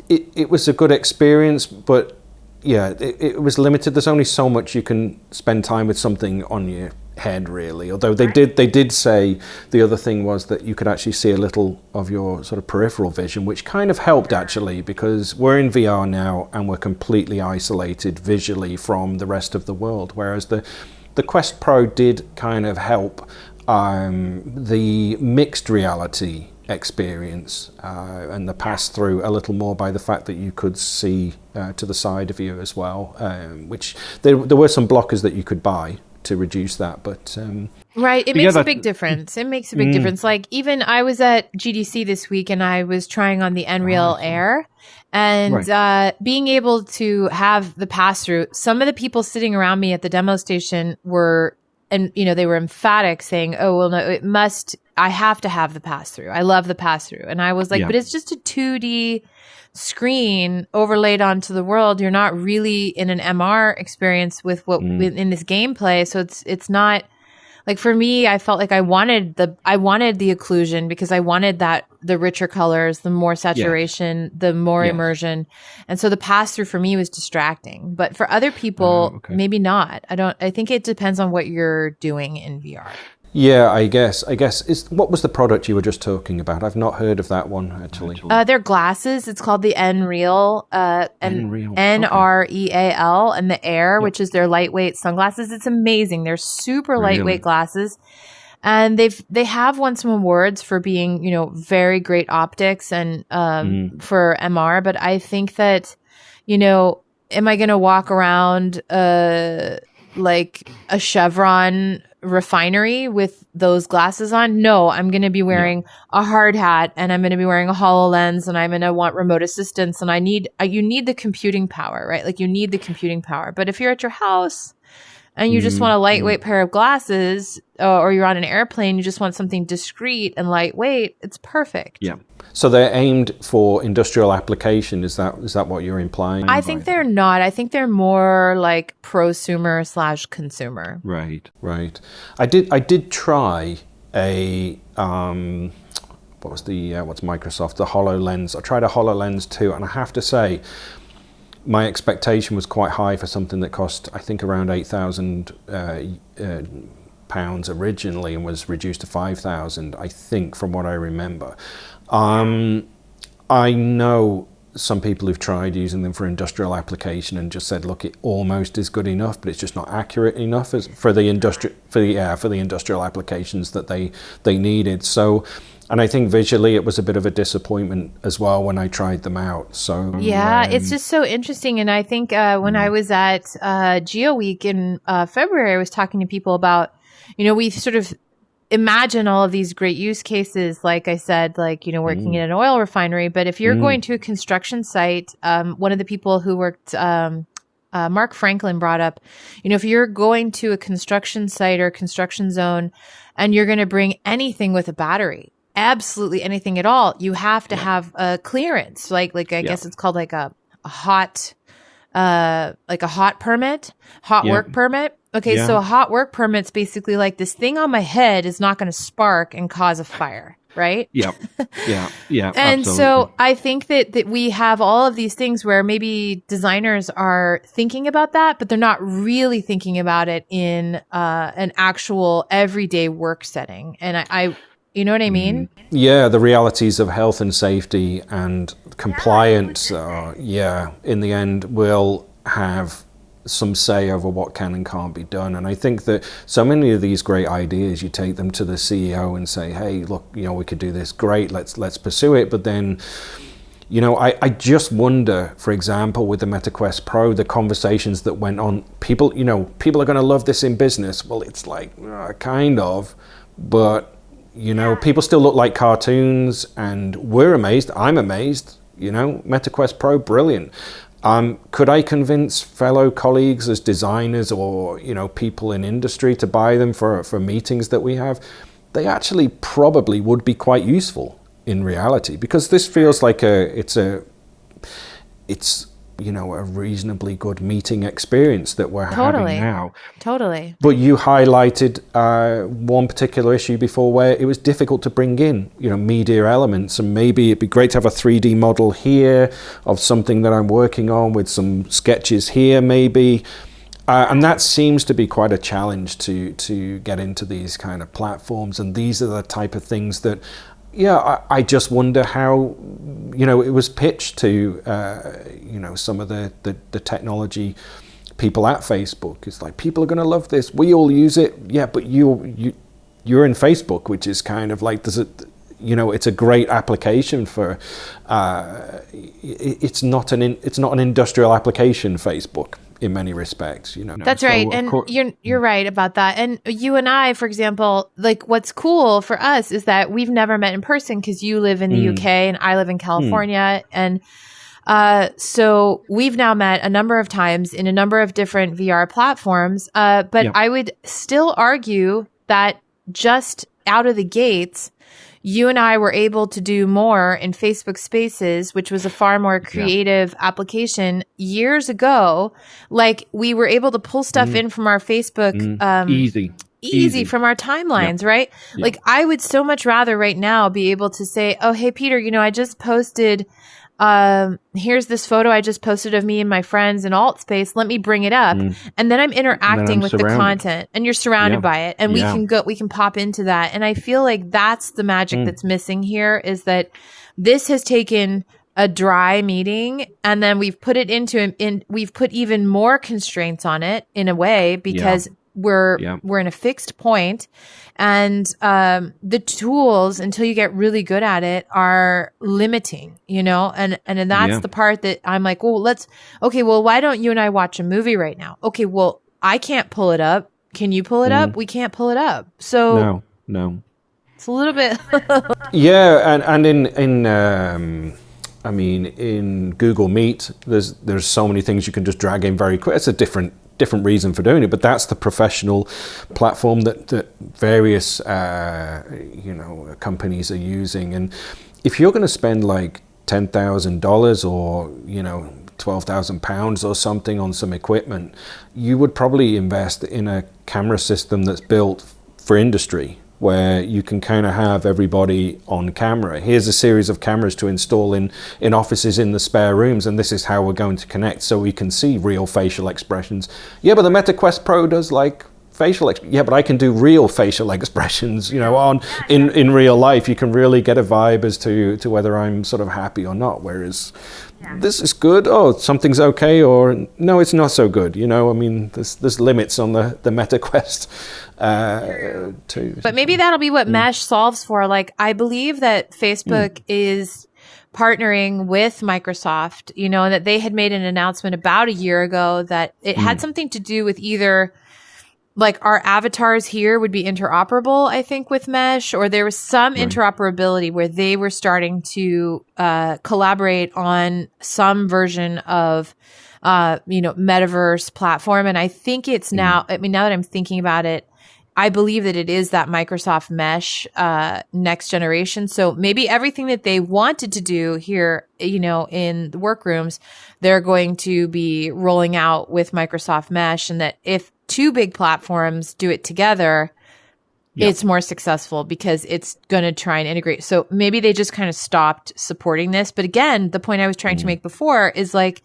it was a good experience, but yeah, it was limited. There's only so much you can spend time with something on your head, really. Although they did say the other thing was that you could actually see a little of your sort of peripheral vision, which kind of helped actually, because we're in VR now and we're completely isolated visually from the rest of the world. Whereas the Quest Pro did kind of help the mixed reality experience and the pass through a little more by the fact that you could see to the side of you as well, which there were some blockers that you could buy to reduce that, but right, it makes a big difference. It makes a big difference. Like, even I was at GDC this week and I was trying on the Nreal Air, and being able to have the pass through, some of the people sitting around me at the demo station were, and you know, they were emphatic saying, oh well, no, I have to have the pass through. I love the pass through. And I was like, but it's just a 2D screen overlaid onto the world. You're not really in an MR experience with in this gameplay. So it's not like, for me, I felt like I wanted the occlusion, because I wanted the richer colors, the more saturation, the more immersion. And so the pass through for me was distracting, but for other people, maybe not. I think it depends on what you're doing in VR. Yeah, I guess. What was the product you were just talking about? I've not heard of that one, actually. They're glasses. It's called the Nreal, Nreal, and the Air, which is their lightweight sunglasses. It's amazing. They're super lightweight glasses. And they have won some awards for being, you know, very great optics and for MR. But I think that, you know, am I going to walk around like a Chevron refinery with those glasses on? No, I'm going to be wearing a hard hat, and I'm going to be wearing a HoloLens, and I'm going to want remote assistance, and you need the computing power, right? Like, you need the computing power. But if you're at your house and you just want a lightweight pair of glasses, or you're on an airplane, you just want something discreet and lightweight, it's perfect. Yeah. So they're aimed for industrial application. Is that what you're implying? I think they're not. I think they're more like prosumer/consumer. Right. I did try a what's Microsoft, the HoloLens. I tried a HoloLens too, and I have to say, my expectation was quite high for something that cost, I think, around £8,000 pounds originally and was reduced to 5,000, I think, from what I remember. I know some people who've tried using them for industrial application and just said, look, it almost is good enough, but it's just not accurate enough for the industrial applications that they needed. So, and I think visually it was a bit of a disappointment as well when I tried them out. So yeah, it's just so interesting. And I think when I was at Geo Week in February, I was talking to people about, we sort of imagine all of these great use cases, like I said, like, working in an oil refinery. But if you're going to a construction site, one of the people who worked, Mark Franklin brought up, if you're going to a construction site or a construction zone and you're going to bring anything with a battery, absolutely anything at all, you have to have a clearance, like I guess it's called like a hot permit, work permit. Okay, so a hot work permit's basically like this thing on my head is not going to spark and cause a fire, right? Yeah. And absolutely. so I think that we have all of these things where maybe designers are thinking about that, but they're not really thinking about it in an actual everyday work setting. And I you know what I mean? Yeah, the realities of health and safety and compliance, in the end will have some say over what can and can't be done. And I think that so many of these great ideas, you take them to the CEO and say, hey, look, we could do this, great, let's pursue it. But then, I just wonder, for example, with the MetaQuest Pro, the conversations that went on, people are going to love this in business. Well, it's like, kind of, but, people still look like cartoons, and we're amazed. I'm amazed, MetaQuest Pro, brilliant. Could I convince fellow colleagues as designers or, people in industry to buy them for meetings that we have? They actually probably would be quite useful in reality, because this feels like it's a reasonably good meeting experience that we're having now. Totally. But you highlighted one particular issue before where it was difficult to bring in, media elements, and maybe it'd be great to have a 3D model here of something that I'm working on with some sketches here, maybe. And that seems to be quite a challenge to get into these kind of platforms. And these are the type of things that, I just wonder how, it was pitched to, some of the technology people at Facebook. It's like, people are going to love this. We all use it. Yeah, but you're in Facebook, which is kind of like, it's a great application for, it's not an industrial application, Facebook, in many respects, That's right. And you're right about that. And you and I, for example, like, what's cool for us is that we've never met in person, because you live in the UK and I live in California. And so we've now met a number of times in a number of different VR platforms. But I would still argue that just out of the gates, you and I were able to do more in Facebook Spaces, which was a far more creative application years ago. Like, we were able to pull stuff in from our Facebook easy from our timelines, right? Like, I would so much rather right now be able to say, oh, hey, Peter, I just posted here's this photo I just posted of me and my friends in AltSpace. Let me bring it up. And then I'm interacting with the content, and you're surrounded by it. And we can pop into that. And I feel like that's the magic that's missing here, is that this has taken a dry meeting and then we've put it we've put even more constraints on it in a way, because we're in a fixed point, and the tools, until you get really good at it, are limiting, and that's the part that I'm like, well, why don't you and I watch a movie right now? Okay, well, I can't pull it up. Can you pull it up? We can't pull it up. So no, it's a little bit. and in Google Meet, there's so many things you can just drag in very quick. It's a different reason for doing it, but that's the professional platform that various companies are using. And if you're going to spend like $10,000 or £12,000 or something on some equipment, you would probably invest in a camera system that's built for industry, where you can kind of have everybody on camera. Here's a series of cameras to install in offices in the spare rooms, and this is how we're going to connect so we can see real facial expressions. Yeah, but the Meta Quest Pro does like yeah, but I can do real facial expressions, in real life. You can really get a vibe as to whether I'm sort of happy or not, whereas this is good, oh, something's okay, or no, it's not so good, I mean, there's limits on the Meta Quest too. But maybe that'll be what Mesh solves for. Like, I believe that Facebook is partnering with Microsoft, and that they had made an announcement about a year ago that it had something to do with either like our avatars here would be interoperable, I think, with Mesh, or there was some interoperability where they were starting to collaborate on some version of, metaverse platform. And I think it's now, now that I'm thinking about it, I believe that it is that Microsoft Mesh next generation. So maybe everything that they wanted to do here, in the Workrooms, they're going to be rolling out with Microsoft Mesh, and that if two big platforms do it together, it's more successful because it's going to try and integrate. So maybe they just kind of stopped supporting this. But again, the point I was trying to make before is like,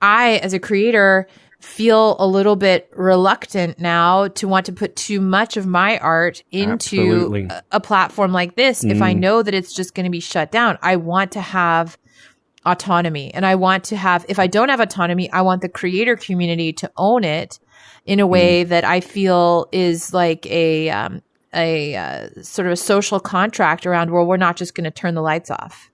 I, as a creator, feel a little bit reluctant now to want to put too much of my art into a platform like this if I know that it's just going to be shut down. I want to have autonomy, and I want to have, if I don't have autonomy, I want the creator community to own it in a way that I feel is like a sort of a social contract around where we're not just going to turn the lights off.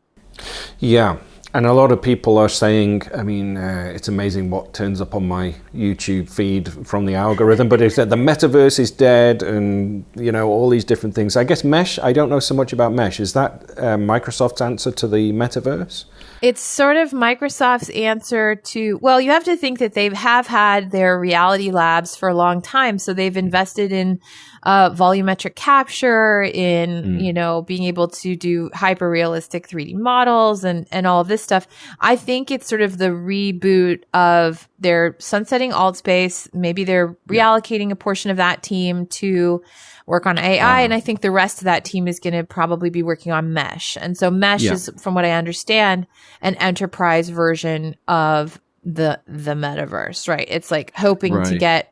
Yeah. And a lot of people are saying, I mean, it's amazing what turns up on my YouTube feed from the algorithm, but it's that the metaverse is dead and, all these different things. I guess Mesh, I don't know so much about Mesh. Is that Microsoft's answer to the metaverse? It's sort of Microsoft's answer to, well, you have to think that they have had their reality labs for a long time. So they've invested in volumetric capture, in, being able to do hyper realistic 3D models and all of this stuff. I think it's sort of the reboot of their sunsetting AltSpace. Maybe they're reallocating a portion of that team to work on AI. And I think the rest of that team is going to probably be working on Mesh. And so Mesh is, from what I understand, an enterprise version of the metaverse, right? It's like hoping to get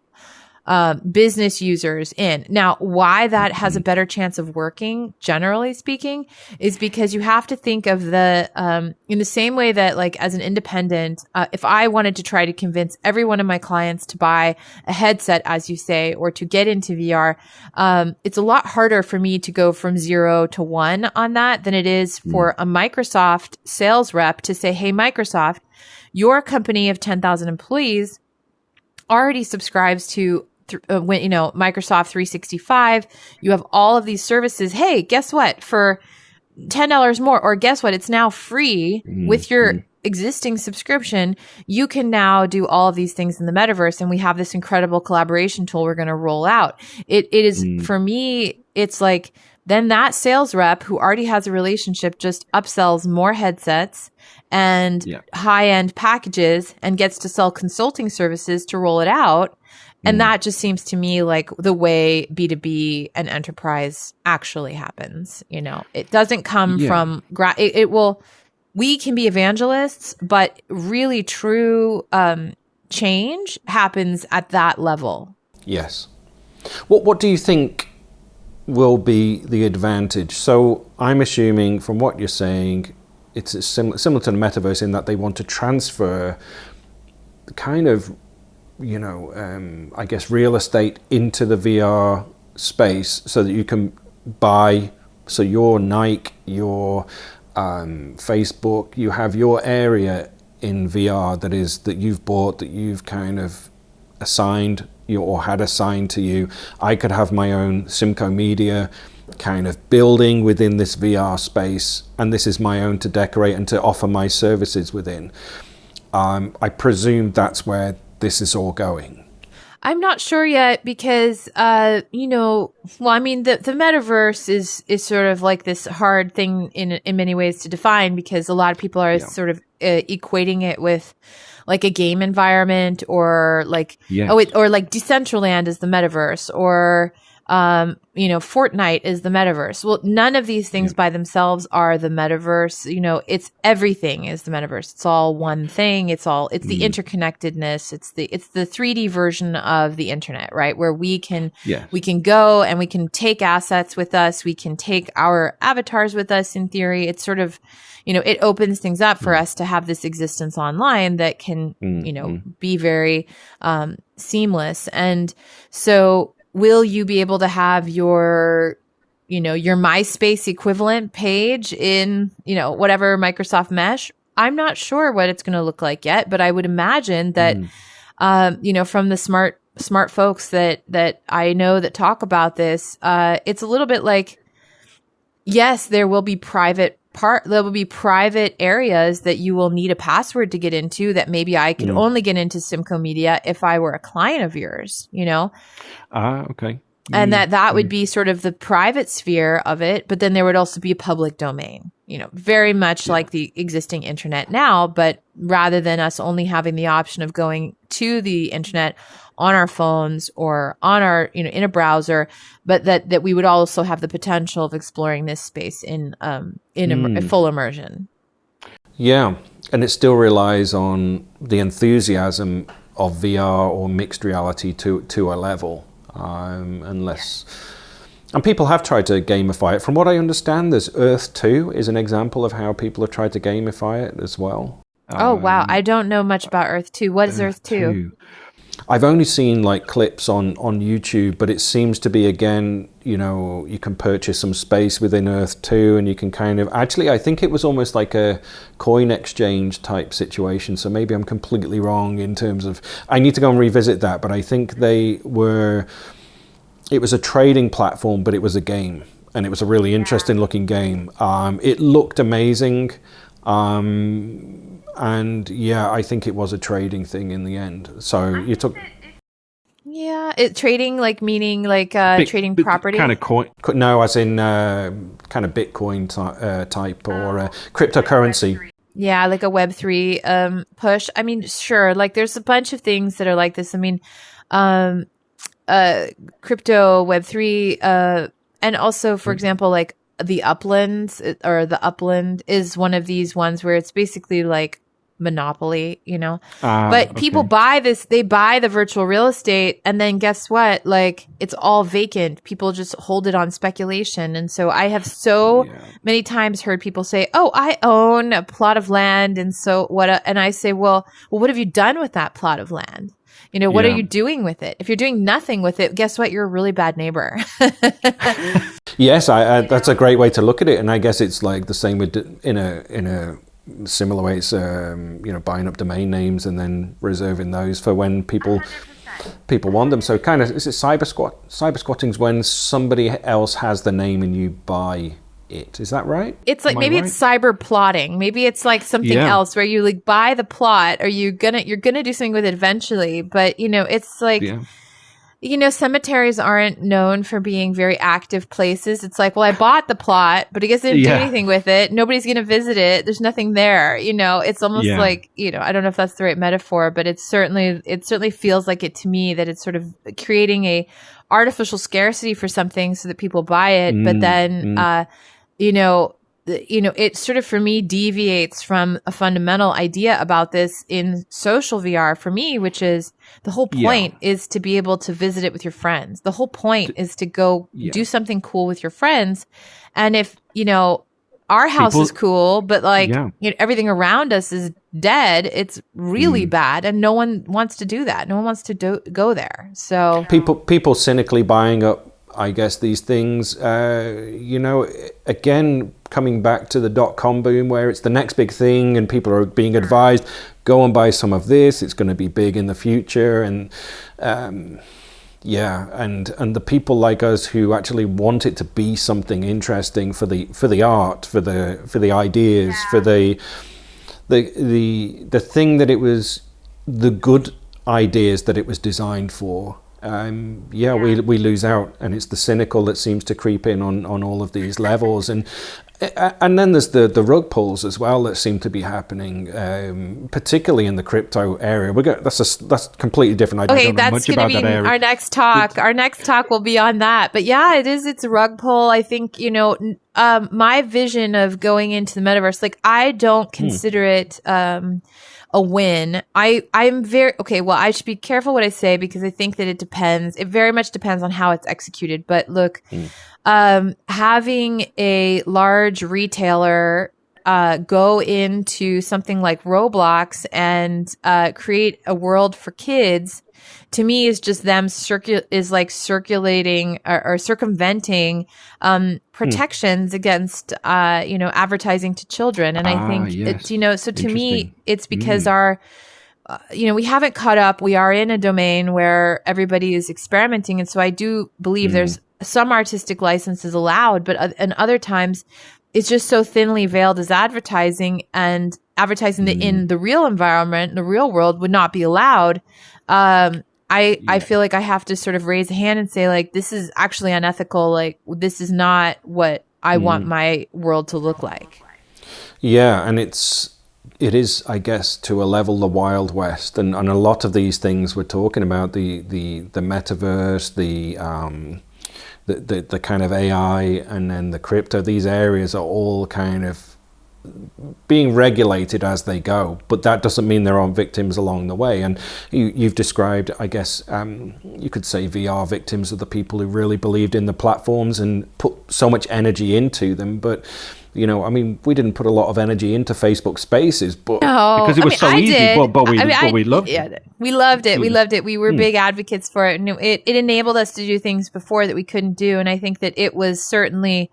business users in. Now, why that has a better chance of working, generally speaking, is because you have to think of the, in the same way that, like, as an independent, if I wanted to try to convince every one of my clients to buy a headset, as you say, or to get into VR, it's a lot harder for me to go from 0 to 1 on that than it is for a Microsoft sales rep to say, hey, Microsoft, your company of 10,000 employees already subscribes to Microsoft 365, you have all of these services. Hey, guess what? For $10 more, or guess what? It's now free with your existing subscription. You can now do all of these things in the metaverse, and we have this incredible collaboration tool we're going to roll out. It is, for me, it's like, then that sales rep who already has a relationship just upsells more headsets and high-end packages and gets to sell consulting services to roll it out. And that just seems to me like the way B2B and enterprise actually happens. It doesn't come from, we can be evangelists, but really true change happens at that level. Yes. What do you think will be the advantage? So I'm assuming from what you're saying, it's similar to the metaverse in that they want to transfer the kind of, I guess, real estate into the VR space so that you can buy, so your Nike, your Facebook, you have your area in VR that you've bought, that you've kind of assigned or had assigned to you. I could have my own Simcoemedia kind of building within this VR space, and this is my own to decorate and to offer my services within. I presume that's where this is all going. I'm not sure yet because, the metaverse is sort of like this hard thing in many ways to define, because a lot of people are sort of equating it with like a game environment, or like, or like Decentraland is the metaverse, or Fortnite is the metaverse. Well, none of these things by themselves are the metaverse. It's everything is the metaverse. It's all one thing. It's the interconnectedness. It's the 3D version of the internet, right? Where we can go and we can take assets with us. We can take our avatars with us in theory. It's sort of, it opens things up for us to have this existence online that can, be very seamless. And so will you be able to have your MySpace equivalent page in, whatever Microsoft Mesh? I'm not sure what it's going to look like yet, but I would imagine that, from the smart folks that I know that talk about this, it's a little bit like, yes, there will be private areas that you will need a password to get into that maybe I could only get into Simcoemedia if I were a client of yours, Okay. And that would be sort of the private sphere of it, but then there would also be a public domain, very much like the existing internet now, but rather than us only having the option of going to the internet on our phones or on our, in a browser, but that we would also have the potential of exploring this space in a full immersion. Yeah. And it still relies on the enthusiasm of VR or mixed reality to a level, unless... And people have tried to gamify it. From what I understand, there's Earth 2 is an example of how people have tried to gamify it as well. Oh, wow. I don't know much about Earth 2. What is Earth 2? I've only seen clips on YouTube, but it seems to be, again, you can purchase some space within Earth 2 and you can actually, I think it was almost like a coin exchange type situation. So maybe I'm completely wrong in terms of, I need to go and revisit that, but I think it was a trading platform, but it was a game and it was a really interesting looking game. It looked amazing. And I think it was a trading thing in the end. So you took... trading, meaning trading property? Kind of coin? No, as in kind of Bitcoin type or cryptocurrency. Yeah, like a Web3 push. I mean, sure, there's a bunch of things that are like this. I mean, crypto, Web3, and also, for example, the Uplands or the Upland is one of these ones where it's basically like monopoly, but people buy they buy the virtual real estate and then guess what? It's all vacant. People just hold it on speculation. And so I have many times heard people say, oh, I own a plot of land. And so and I say, well, what have you done with that plot of land? What are you doing with it? If you're doing nothing with it, guess what? You're a really bad neighbor. Yes, that's a great way to look at it. And I guess it's the same with in a similar way. It's buying up domain names and then reserving those for when people want them. So is it cyber squatting's when somebody else has the name and you buy it. Is that right? It's maybe it's cyber plotting. Maybe it's something else where you buy the plot or you're gonna do something with it eventually. But it's cemeteries aren't known for being very active places. It's well, I bought the plot, but I guess I didn't do anything with it. Nobody's going to visit it. There's nothing there. It's almost I don't know if that's the right metaphor, but it certainly feels like it to me that it's sort of creating a artificial scarcity for something so that people buy it. But then, it sort of, for me, deviates from a fundamental idea about this in social VR for me, which is the whole point is to be able to visit it with your friends. The whole point is to go do something cool with your friends. And if, our house is cool, but everything around us is dead, it's really bad. And no one wants to do that. No one wants to go there. So people cynically buying up, I guess, these things, again, coming back to the dot-com boom where it's the next big thing and people are being advised, go and buy some of this, it's going to be big in the future. And and the people like us who actually want it to be something interesting for the art, for the ideas, for the thing that it was, the good ideas that it was designed for. We lose out, and it's the cynical that seems to creep in on all of these levels. And And then there's the rug pulls as well that seem to be happening, particularly in the crypto area. That's completely different. Okay, that's going to be our next talk. Our next talk will be on that. But yeah, it's a rug pull. I think, my vision of going into the metaverse, like I don't consider it a win. I'm very, okay, well, I should be careful what I say because I think that it depends. It very much depends on how it's executed. But look, having a large retailer go into something like Roblox and create a world for kids, to me is just them circulating or circumventing protections against advertising to children. And I think it's, so to me it's because our we haven't caught up. We are in a domain where everybody is experimenting, and so I do believe there's some artistic licenses allowed, but and other times it's just so thinly veiled as advertising, and advertising that in the real environment, the real world, would not be allowed. I feel like I have to sort of raise a hand and say, like, this is actually unethical. Like, this is not what I want my world to look like. Yeah, and it is, I guess, to a level, the Wild West, and a lot of these things we're talking about, the metaverse, the kind of AI, and then the crypto, these areas are all kind of being regulated as they go, but that doesn't mean there aren't victims along the way. And you've described, I guess, you could say VR victims are the people who really believed in the platforms and put so much energy into them. But we didn't put a lot of energy into Facebook Spaces, but because it was so easy. But we loved it. We loved it. We loved it. We were big advocates for it, and it enabled us to do things before that we couldn't do. And I think that it was certainly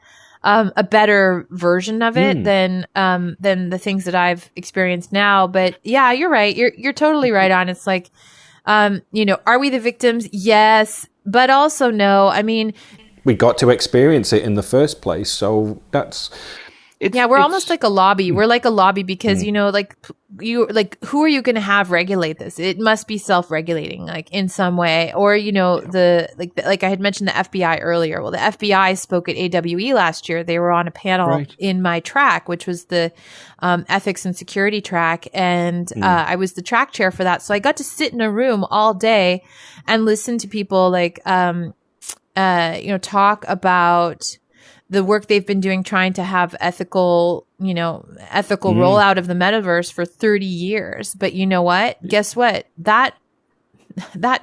a better version of it than the things that I've experienced now. But yeah, you're right. You're totally right on. It's like, are we the victims? Yes, but also no. I mean, we got to experience it in the first place, so that's. We're almost like a lobby. We're like a lobby because, who are you going to have regulate this? It must be self-regulating, like in some way. Or, like I had mentioned the FBI earlier. Well, the FBI spoke at AWE last year. They were on a panel in my track, which was the ethics and security track. And I was the track chair for that. So I got to sit in a room all day and listen to people talk about the work they've been doing trying to have ethical rollout of the metaverse for 30 years. But you know what? Guess what? That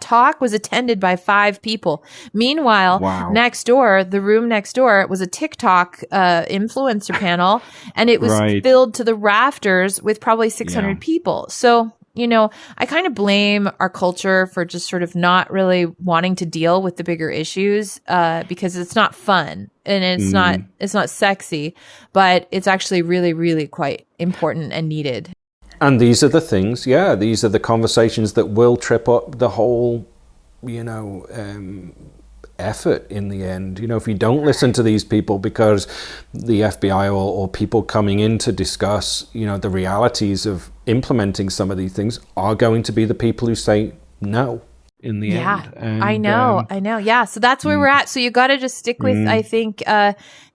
talk was attended by 5 people. Meanwhile, next door, the room next door, was a TikTok influencer panel, and it was filled to the rafters with probably 600 people. So, I kind of blame our culture for just sort of not really wanting to deal with the bigger issues because it's not fun and it's not sexy, but it's actually really, really quite important and needed. And these are the things, these are the conversations that will trip up the whole, effort in the end. If you don't listen to these people, because the FBI or people coming in to discuss, the realities of implementing some of these things are going to be the people who say no in the end. And, I know. Yeah. So that's where we're at. So you got to just stick with, I think,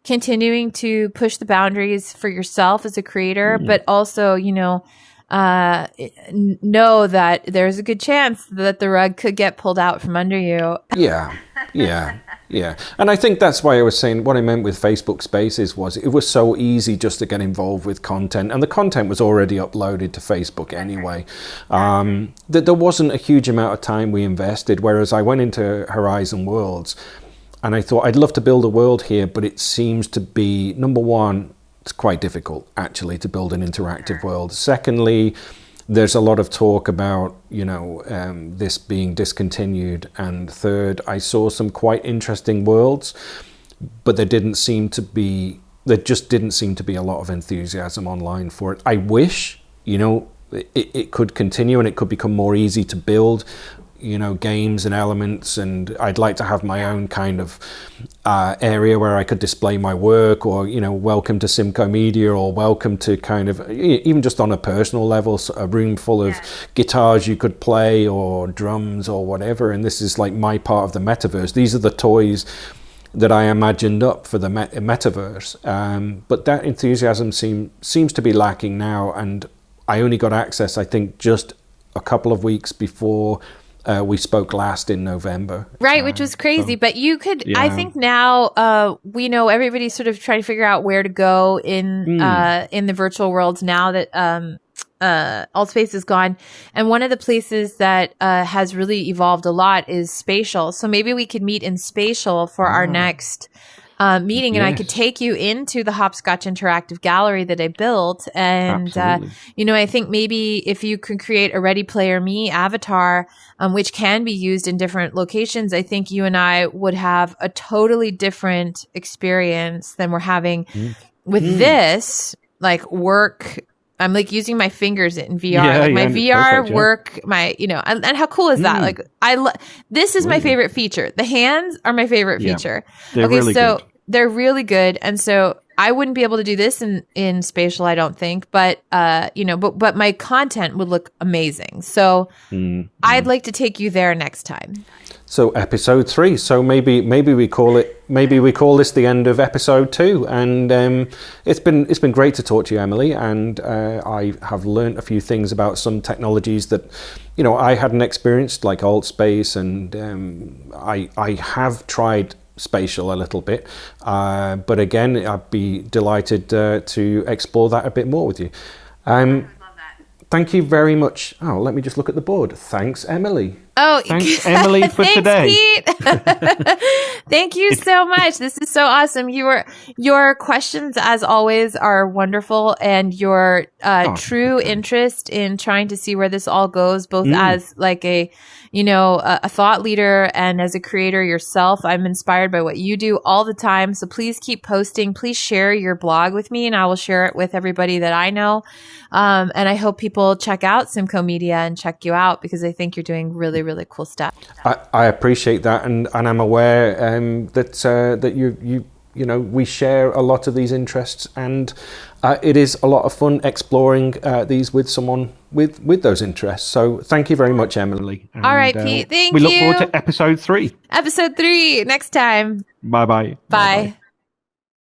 continuing to push the boundaries for yourself as a creator, but also, know that there's a good chance that the rug could get pulled out from under you. Yeah. And I think that's why I was saying what I meant with Facebook Spaces was it was so easy just to get involved with content, and the content was already uploaded to Facebook anyway. That there wasn't a huge amount of time we invested, whereas I went into Horizon Worlds and I thought I'd love to build a world here, but it seems to be, number one, it's quite difficult actually to build an interactive world. Secondly, there's a lot of talk about this being discontinued. And third, I saw some quite interesting worlds, but there just didn't seem to be a lot of enthusiasm online for it. I wish it could continue and it could become more easy to build games and elements, and I'd like to have my own kind of area where I could display my work, or welcome to Simcoemedia, or welcome to kind of even just on a personal level, a room full of guitars you could play, or drums or whatever, and this is like my part of the metaverse. These are the toys that I imagined up for the metaverse. But that enthusiasm seems to be lacking now, and I only got access, I think, just a couple of weeks before we spoke last in November. Right, which was crazy. But you could, I think now, we know everybody's sort of trying to figure out where to go in the virtual worlds now that AltSpace is gone. And one of the places that has really evolved a lot is spatial. So maybe we could meet in spatial for our next meeting, and I could take you into the Hopscotch Interactive gallery that I built. And, I think maybe if you could create a Ready Player Me avatar, which can be used in different locations, I think you and I would have a totally different experience than we're having with this, like work. I'm like using my fingers in VR, my VR perfect, work, my, and how cool is that? Like this is my favorite feature. The hands are my favorite feature. They're really good. They're really good. And so I wouldn't be able to do this in spatial, I don't think, but, but my content would look amazing. So I'd like to take you there next time. So episode 3. So maybe we call this the end of episode 2. And it's been great to talk to you, Emily. And I have learned a few things about some technologies that I hadn't experienced, like AltSpace, and I have tried spatial a little bit, but again, I'd be delighted to explore that a bit more with you. Thank you very much. Oh, let me just look at the board. Thanks, Emily. Oh, thanks, Emily, for today. Pete. Thank you so much. This is so awesome. Your questions, as always, are wonderful, and your true interest in trying to see where this all goes, both as like a thought leader and as a creator yourself. I'm inspired by what you do all the time. So please keep posting. Please share your blog with me, and I will share it with everybody that I know. And I hope people check out Simcoemedia and check you out, because I think you're doing really, really cool stuff. I appreciate that, and I'm aware that you we share a lot of these interests, and it is a lot of fun exploring these with someone with those interests. So thank you very much, Emily. And, all right, Pete. Thank you. We look forward to episode 3. Episode 3 next time. Bye-bye. Bye.